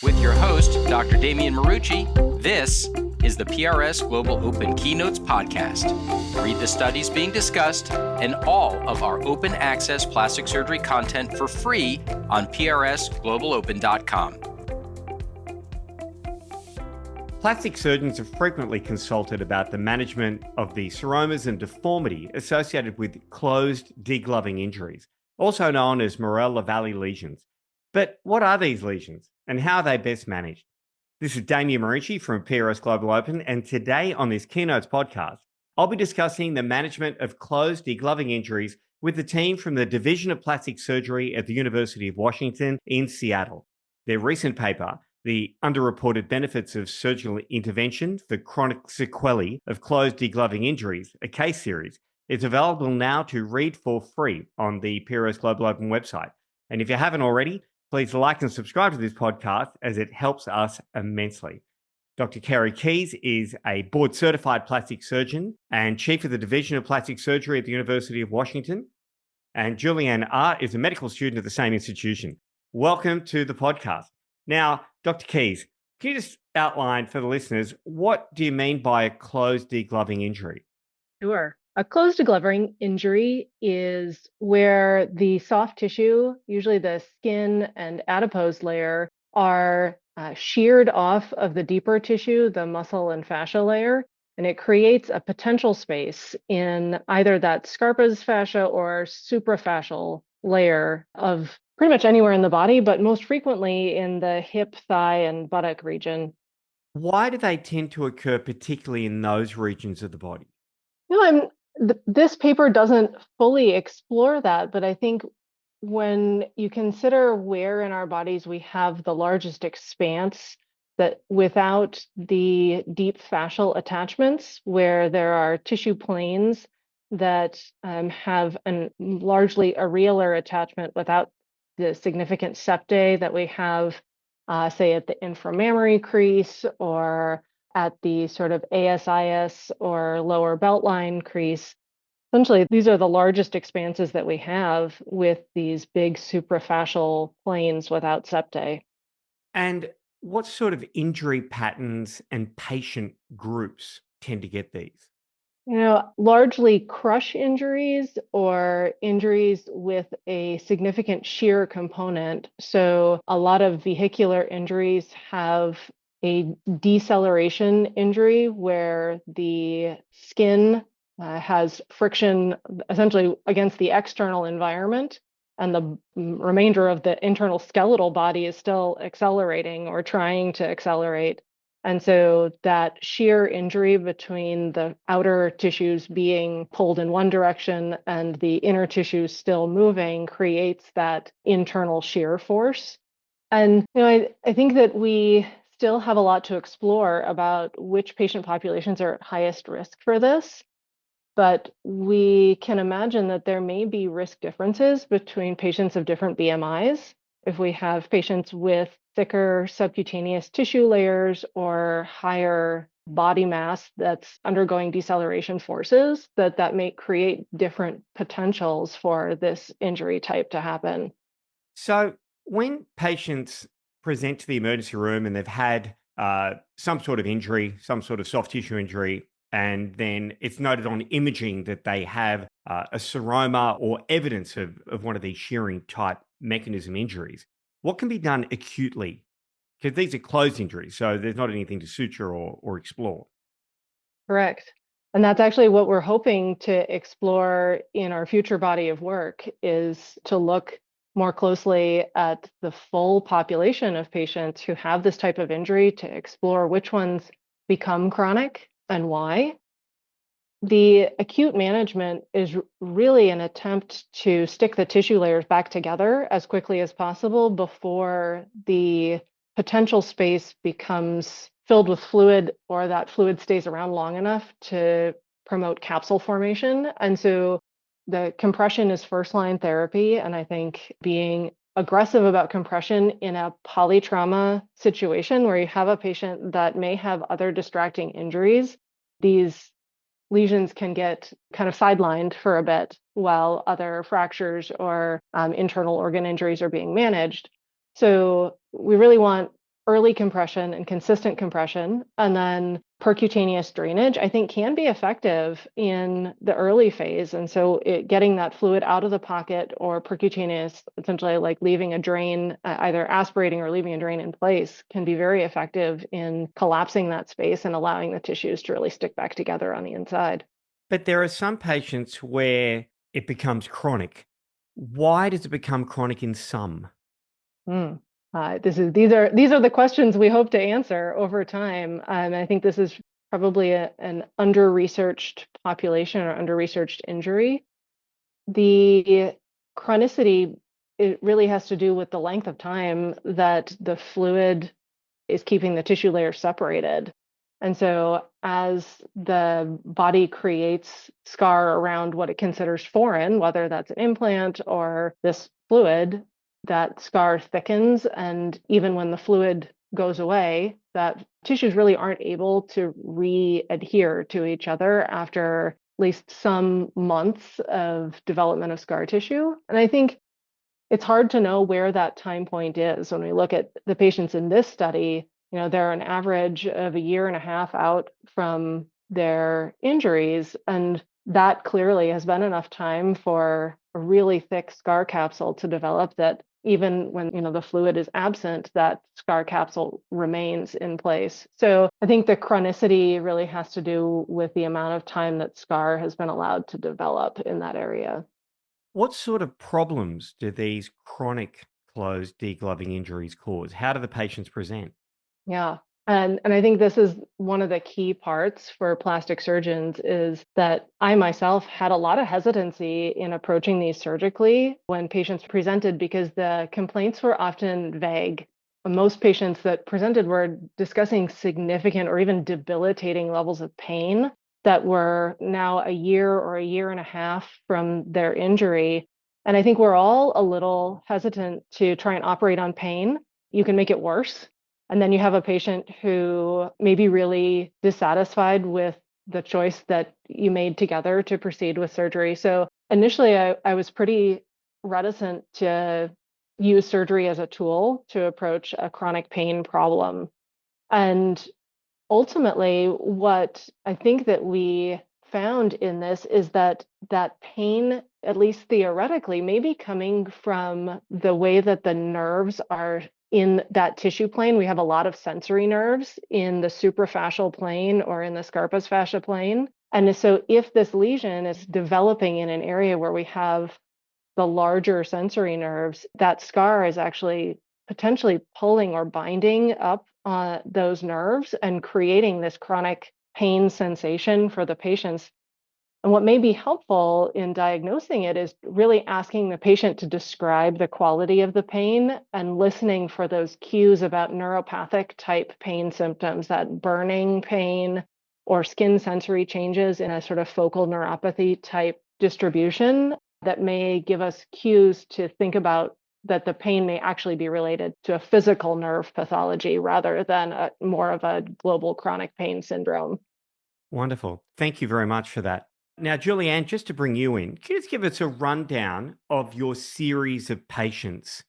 With your host, Dr. Damian Marucci, this is the PRS Global Open Keynotes podcast. Read the studies being discussed and all of our open access plastic surgery content for free on prsglobalopen.com. Plastic surgeons are frequently consulted about the management of the seromas and deformity associated with closed degloving injuries, also known as Morel-Lavalley lesions. But what are these lesions and how are they best managed? This is Damian Marucci from PRS Global Open, and today on this Keynotes podcast, I'll be discussing the management of closed degloving injuries with the team from the Division of Plastic Surgery at the University of Washington in Seattle. Their recent paper, The Underreported Benefits of Surgical Intervention for Chronic Sequelae of Closed Degloving Injuries, a case series, is available now to read for free on the PRS Global Open website. And if you haven't already, please like and subscribe to this podcast as it helps us immensely. Dr. Kari is a board-certified plastic surgeon and chief of the Division of Plastic Surgery at the University of Washington. And JulieAnn is a medical student at the same institution. Welcome to the podcast. Now, Dr. Keys, can you just outline for the listeners, what do you mean by a closed degloving injury? Sure. A closed degloving injury is where the soft tissue, usually the skin and adipose layer, are sheared off of the deeper tissue, the muscle and fascia layer, and it creates a potential space in either that Scarpa's fascia or suprafascial layer of pretty much anywhere in the body, but most frequently in the hip, thigh, and buttock region. Why do they tend to occur particularly in those regions of the body? No, this paper doesn't fully explore that, but I think when you consider where in our bodies we have the largest expanse, that without the deep fascial attachments, where there are tissue planes that have a largely areolar attachment without the significant septae that we have, say, at the inframammary crease or at the sort of ASIS or lower beltline crease. Essentially, these are the largest expanses that we have with these big suprafascial planes without septae. And what sort of injury patterns and patient groups tend to get these? Largely crush injuries or injuries with a significant shear component. So a lot of vehicular injuries have a deceleration injury where the skin has friction essentially against the external environment, and the remainder of the internal skeletal body is still accelerating or trying to accelerate. And so that shear injury between the outer tissues being pulled in one direction and the inner tissues still moving creates that internal shear force. And I think that we still have a lot to explore about which patient populations are at highest risk for this. But we can imagine that there may be risk differences between patients of different BMIs. If we have patients with thicker subcutaneous tissue layers or higher body mass that's undergoing deceleration forces, that may create different potentials for this injury type to happen. So when patients present to the emergency room and they've had some sort of injury, some sort of soft tissue injury, and then it's noted on imaging that they have a seroma or evidence of one of these shearing type mechanism injuries, what can be done acutely? Because these are closed injuries, so there's not anything to suture or explore. Correct. And that's actually what we're hoping to explore in our future body of work, is to look more closely at the full population of patients who have this type of injury to explore which ones become chronic and why. The acute management is really an attempt to stick the tissue layers back together as quickly as possible before the potential space becomes filled with fluid, or that fluid stays around long enough to promote capsule formation. And so the compression is first line therapy. And I think being aggressive about compression in a polytrauma situation where you have a patient that may have other distracting injuries, these lesions can get kind of sidelined for a bit while other fractures or internal organ injuries are being managed. So we really want early compression and consistent compression, and then percutaneous drainage, I think can be effective in the early phase. And so getting that fluid out of the pocket, or percutaneous, essentially like leaving a drain, either aspirating or leaving a drain in place, can be very effective in collapsing that space and allowing the tissues to really stick back together on the inside. But there are some patients where it becomes chronic. Why does it become chronic in some? Mm. These are the questions we hope to answer over time. I think this is probably an under-researched population or under-researched injury. The chronicity, it really has to do with the length of time that the fluid is keeping the tissue layer separated. And so as the body creates scar around what it considers foreign, whether that's an implant or this fluid, that scar thickens. And even when the fluid goes away, that tissues really aren't able to re-adhere to each other after at least some months of development of scar tissue. And I think it's hard to know where that time point is. When we look at the patients in this study, they're an average of a year and a half out from their injuries, and that clearly has been enough time for a really thick scar capsule to develop, that even when the fluid is absent, that scar capsule remains in place. So I think the chronicity really has to do with the amount of time that scar has been allowed to develop in that area. What sort of problems do these chronic closed degloving injuries cause? How do the patients present? Yeah. And I think this is one of the key parts for plastic surgeons, is that I myself had a lot of hesitancy in approaching these surgically when patients presented, because the complaints were often vague. Most patients that presented were discussing significant or even debilitating levels of pain that were now a year or a year and a half from their injury. And I think we're all a little hesitant to try and operate on pain. You can make it worse. And then you have a patient who may be really dissatisfied with the choice that you made together to proceed with surgery. So initially, I was pretty reticent to use surgery as a tool to approach a chronic pain problem. And ultimately, what I think that we found in this is that pain, at least theoretically, may be coming from the way that the nerves are in that tissue plane. We have a lot of sensory nerves in the suprafascial plane or in the scarpus fascia plane. And so if this lesion is developing in an area where we have the larger sensory nerves, that scar is actually potentially pulling or binding up those nerves and creating this chronic pain sensation for the patients. And what may be helpful in diagnosing it is really asking the patient to describe the quality of the pain and listening for those cues about neuropathic type pain symptoms, that burning pain or skin sensory changes in a sort of focal neuropathy type distribution that may give us cues to think about that the pain may actually be related to a physical nerve pathology rather than more of a global chronic pain syndrome. Wonderful. Thank you very much for that. Now, JulieAnn, just to bring you in, can you just give us a rundown of your series of patients?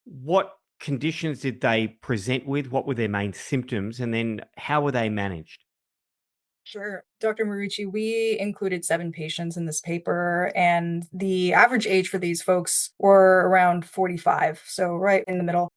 What conditions did they present with? What were their main symptoms? And then how were they managed? Sure. Dr. Marucci, we included 7 patients in this paper, and the average age for these folks were around 45, so right in the middle.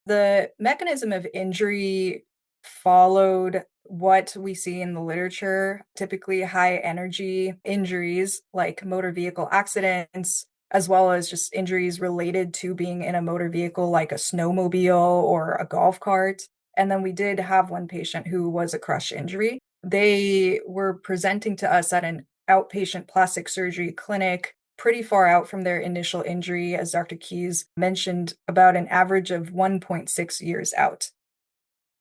The mechanism of injury followed what we see in the literature, typically high energy injuries like motor vehicle accidents, as well as just injuries related to being in a motor vehicle like a snowmobile or a golf cart. And then we did have one patient who was a crush injury. They were presenting to us at an outpatient plastic surgery clinic pretty far out from their initial injury, as Dr. Keyes mentioned, about an average of 1.6 years out.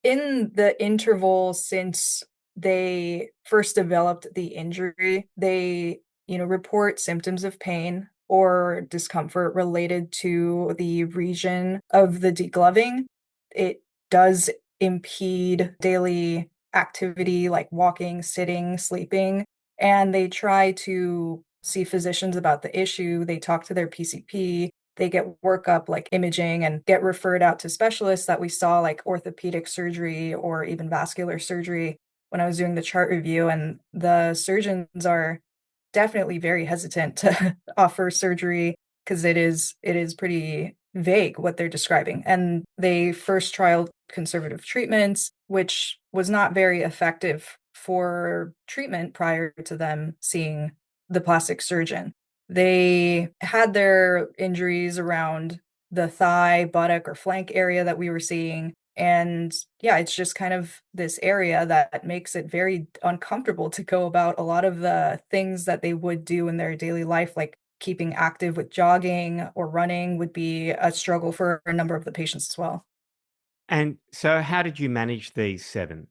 In the interval since they first developed the injury, they, report symptoms of pain or discomfort related to the region of the degloving. It does impede daily activity like walking, sitting, sleeping, and they try to see physicians about the issue. They talk to their PCP. they get workup like imaging and get referred out to specialists that we saw, like orthopedic surgery or even vascular surgery when I was doing the chart review. And the surgeons are definitely very hesitant to offer surgery because it is pretty vague what they're describing. And they first trialed conservative treatments, which was not very effective for treatment prior to them seeing the plastic surgeon. They had their injuries around the thigh, buttock, or flank area that we were seeing. And yeah, it's just kind of this area that makes it very uncomfortable to go about a lot of the things that they would do in their daily life, like keeping active with jogging or running would be a struggle for a number of the patients as well. And so, how did you manage these 7?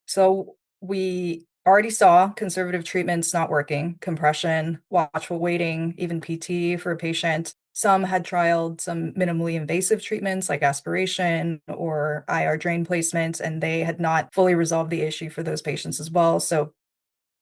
So we already saw conservative treatments not working, compression, watchful waiting, even PT for a patient. Some had trialed some minimally invasive treatments like aspiration or IR drain placement, and they had not fully resolved the issue for those patients as well. So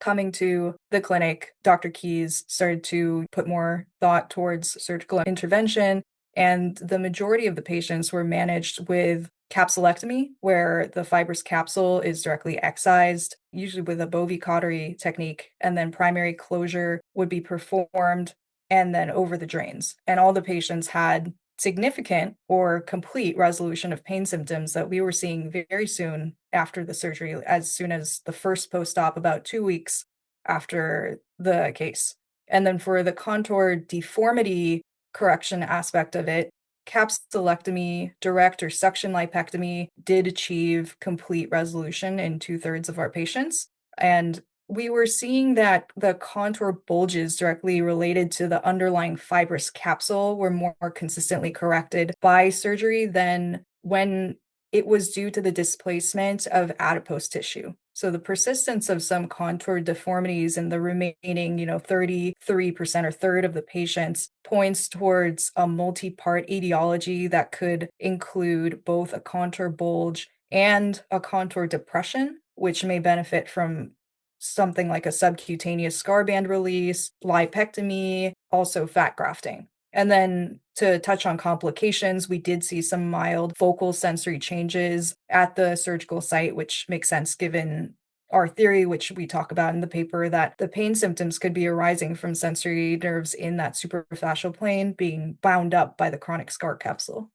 coming to the clinic, Dr. Keys started to put more thought towards surgical intervention, and the majority of the patients were managed with capsulectomy, where the fibrous capsule is directly excised, usually with a Kari technique, and then primary closure would be performed and then over the drains. And all the patients had significant or complete resolution of pain symptoms that we were seeing very soon after the surgery, as soon as the first post-op, about 2 weeks after the case. And then for the contour deformity correction aspect of it, capsulectomy, direct or suction lipectomy did achieve complete resolution in 2/3 of our patients. And we were seeing that the contour bulges directly related to the underlying fibrous capsule were more consistently corrected by surgery than when it was due to the displacement of adipose tissue. So the persistence of some contour deformities in the remaining, 33% or third of the patients points towards a multi-part etiology that could include both a contour bulge and a contour depression, which may benefit from something like a subcutaneous scar band release, lipectomy, also fat grafting. And then to touch on complications, we did see some mild focal sensory changes at the surgical site, which makes sense given our theory, which we talk about in the paper, that the pain symptoms could be arising from sensory nerves in that suprafascial plane being bound up by the chronic scar capsule.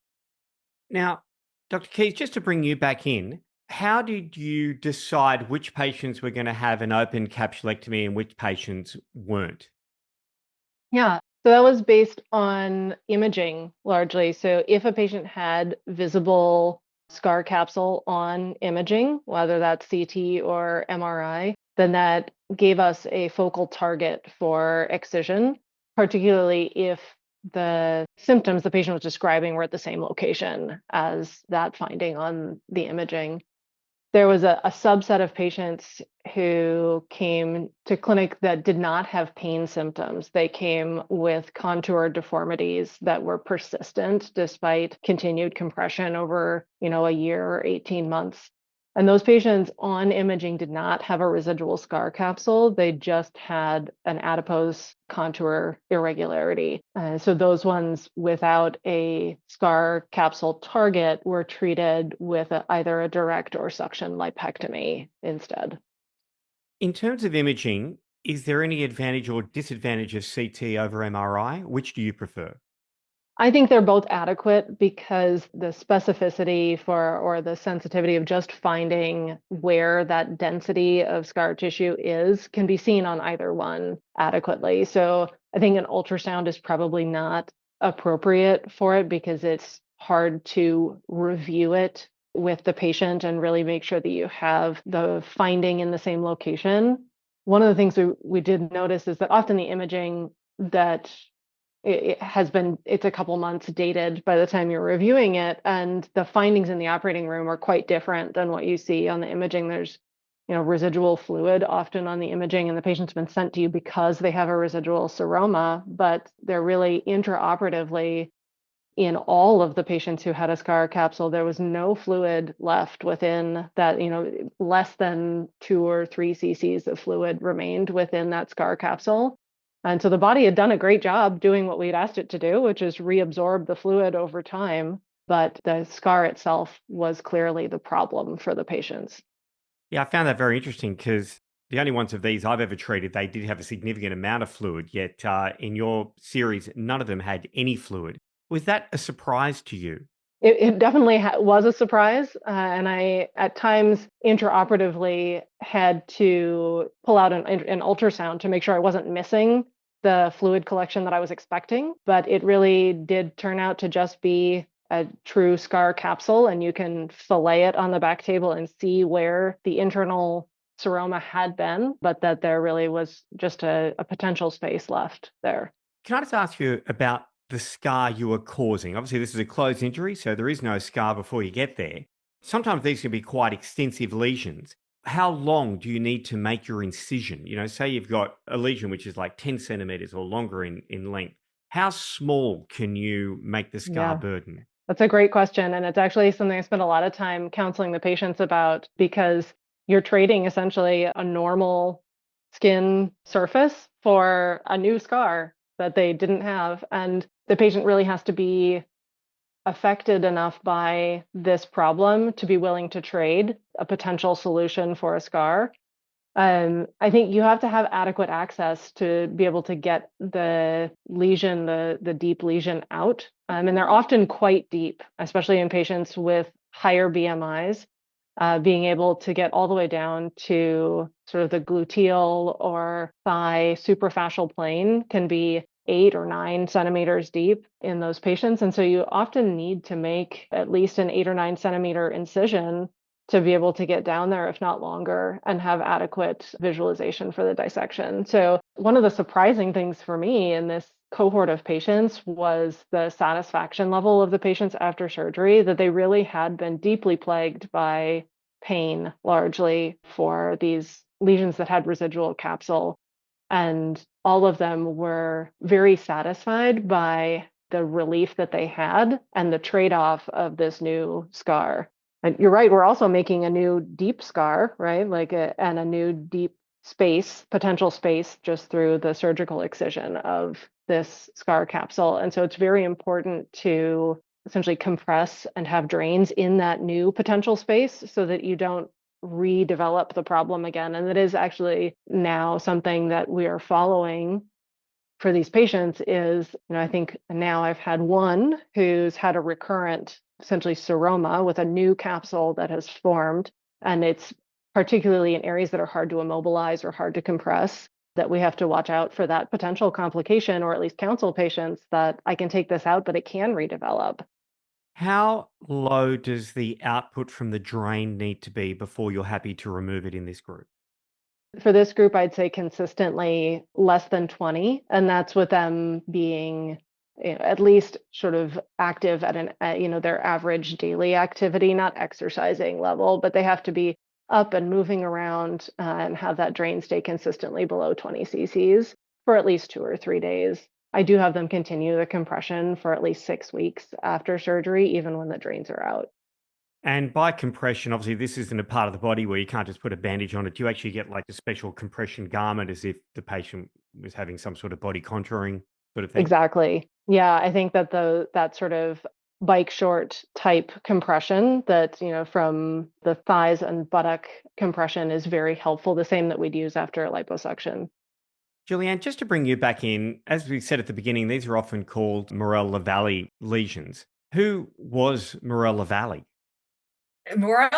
Now, Dr. Keys, just to bring you back in, how did you decide which patients were going to have an open capsulectomy and which patients weren't? Yeah. So that was based on imaging largely. So if a patient had visible scar capsule on imaging, whether that's CT or MRI, then that gave us a focal target for excision, particularly if the symptoms the patient was describing were at the same location as that finding on the imaging. There was a subset of patients who came to clinic that did not have pain symptoms. They came with contour deformities that were persistent despite continued compression over, a year or 18 months. And those patients on imaging did not have a residual scar capsule. They just had an adipose contour irregularity. So those ones without a scar capsule target were treated with either a direct or suction lipectomy instead. In terms of imaging, is there any advantage or disadvantage of CT over MRI? Which do you prefer? I think they're both adequate because the specificity or the sensitivity of just finding where that density of scar tissue is can be seen on either one adequately. So I think an ultrasound is probably not appropriate for it because it's hard to review it with the patient and really make sure that you have the finding in the same location. One of the things we did notice is that often the imaging that it's a couple months dated by the time you're reviewing it, and the findings in the operating room are quite different than what you see on the imaging. There's residual fluid often on the imaging, and the patient's been sent to you because they have a residual seroma, but they're really intraoperatively, in all of the patients who had a scar capsule, there was no fluid left within that, less than 2 or 3 cc's of fluid remained within that scar capsule. And so the body had done a great job doing what we'd asked it to do, which is reabsorb the fluid over time. But the scar itself was clearly the problem for the patients. Yeah, I found that very interesting because the only ones of these I've ever treated, they did have a significant amount of fluid, yet in your series, none of them had any fluid. Was that a surprise to you? It definitely was a surprise. And I, at times, intraoperatively had to pull out an ultrasound to make sure I wasn't missing the fluid collection that I was expecting. But it really did turn out to just be a true scar capsule, and you can fillet it on the back table and see where the internal seroma had been, but that there really was just a potential space left there. Can I just ask you about the scar you were causing? Obviously, this is a closed injury, so there is no scar before you get there. Sometimes these can be quite extensive lesions. How long do you need to make your incision? Say you've got a lesion which is like 10 centimeters or longer in length. How small can you make the scar Yeah. burden? That's a great question. And it's actually something I spend a lot of time counseling the patients about, because you're trading essentially a normal skin surface for a new scar that they didn't have. And the patient really has to be affected enough by this problem to be willing to trade a potential solution for a scar. I think you have to have adequate access to be able to get the lesion, the deep lesion out. And they're often quite deep, especially in patients with higher BMIs. Being able to get all the way down to sort of the gluteal or thigh suprafascial plane can be 8 or 9 centimeters deep in those patients. And so you often need to make at least an 8 or 9 centimeter incision to be able to get down there, if not longer, and have adequate visualization for the dissection. So one of the surprising things for me in this cohort of patients was the satisfaction level of the patients after surgery, that they really had been deeply plagued by pain, largely for these lesions that had residual capsule. And all of them were very satisfied by the relief that they had and the trade-off of this new scar. And you're right, we're also making a new deep scar, right? And a new deep space, potential space, just through the surgical excision of this scar capsule. And so it's very important to essentially compress and have drains in that new potential space so that you don't redevelop the problem again. And that is actually now something that we are following for these patients is, I think now I've had one who's had a recurrent, essentially seroma with a new capsule that has formed. And it's particularly in areas that are hard to immobilize or hard to compress, that we have to watch out for that potential complication, or at least counsel patients that I can take this out, but it can redevelop. How low does the output from the drain need to be before you're happy to remove it in this group? For this group, I'd say consistently less than 20, and that's with them being at least sort of active at their average daily activity, not exercising level, but they have to be up and moving around and have that drain stay consistently below 20 cc's for at least 2 or 3 days. I do have them continue the compression for at least 6 weeks after surgery, even when the drains are out. And by compression, obviously, this isn't a part of the body where you can't just put a bandage on it. You actually get like a special compression garment as if the patient was having some sort of body contouring sort of thing. Exactly. Yeah, I think that that sort of bike short type compression that, from the thighs and buttock compression is very helpful, the same that we'd use after a liposuction. JulieAnn, just to bring you back in, as we said at the beginning, these are often called Morel-Lavalley lesions. Who was Morel-Lavalley? Morel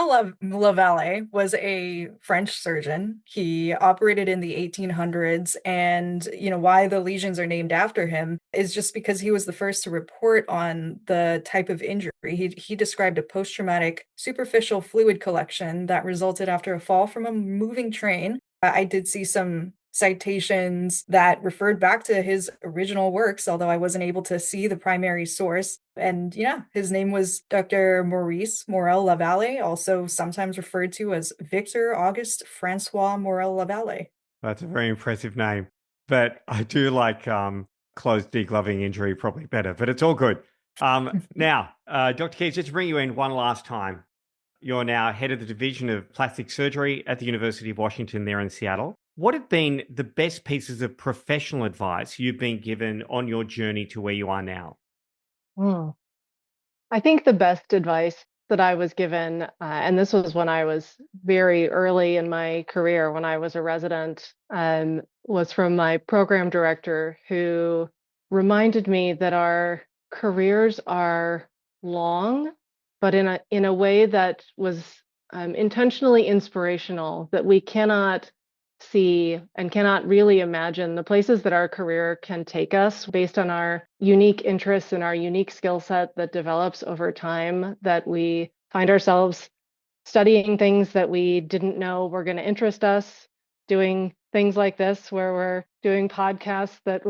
Lavalley was a French surgeon. He operated in the 1800s, and why the lesions are named after him is just because he was the first to report on the type of injury. He described a post-traumatic superficial fluid collection that resulted after a fall from a moving train. I did see some citations that referred back to his original works, although I wasn't able to see the primary source. And yeah, his name was Dr. Maurice Morel-Lavalley, also sometimes referred to as Victor Auguste Francois Morel-Lavalley. That's a very impressive name. But I do like closed degloving injury probably better, but it's all good. Now, Dr. Keys, just to bring you in one last time. You're now head of the Division of Plastic Surgery at the University of Washington there in Seattle. What have been the best pieces of professional advice you've been given on your journey to where you are now? Hmm. I think the best advice that I was given, and this was when I was very early in my career, when I was a resident, was from my program director, who reminded me that our careers are long, but in a way that was intentionally inspirational, that we cannot see and cannot really imagine the places that our career can take us based on our unique interests and our unique skill set that develops over time, that we find ourselves studying things that we didn't know were going to interest us, doing things like this where we're doing podcasts that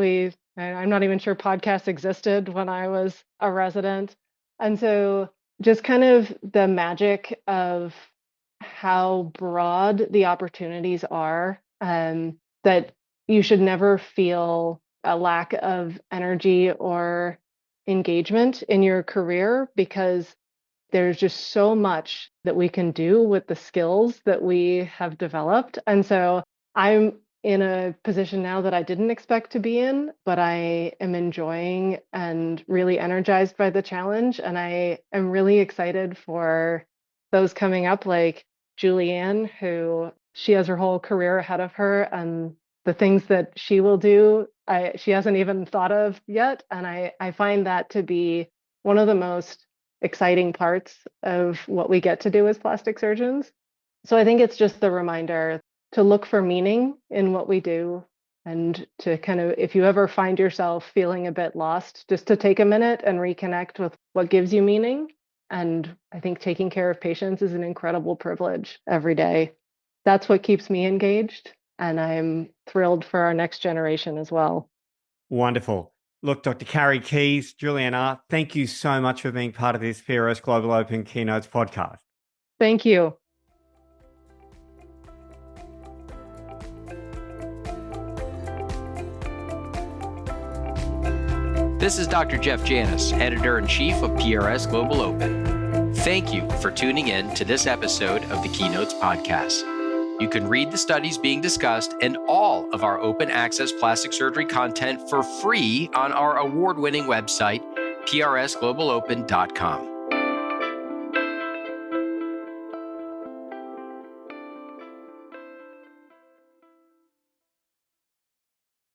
I'm not even sure podcasts existed when I was a resident. And so just kind of the magic of how broad the opportunities are, that you should never feel a lack of energy or engagement in your career, because there's just so much that we can do with the skills that we have developed. And so I'm in a position now that I didn't expect to be in, but I am enjoying and really energized by the challenge. And I am really excited for those coming up, like JulieAnn, who she has her whole career ahead of her, and the things that she will do, she hasn't even thought of yet. And I find that to be one of the most exciting parts of what we get to do as plastic surgeons. So I think it's just the reminder to look for meaning in what we do, and to kind of, if you ever find yourself feeling a bit lost, just to take a minute and reconnect with what gives you meaning. And I think taking care of patients is an incredible privilege every day. That's what keeps me engaged. And I'm thrilled for our next generation as well. Wonderful. Look, Dr. Kari Keys, JulieAnn, thank you so much for being part of this PRS Global Open Keynotes podcast. Thank you. This is Dr. Jeff Janis, Editor-in-Chief of PRS Global Open. Thank you for tuning in to this episode of the Keynotes podcast. You can read the studies being discussed and all of our open access plastic surgery content for free on our award-winning website, prsglobalopen.com.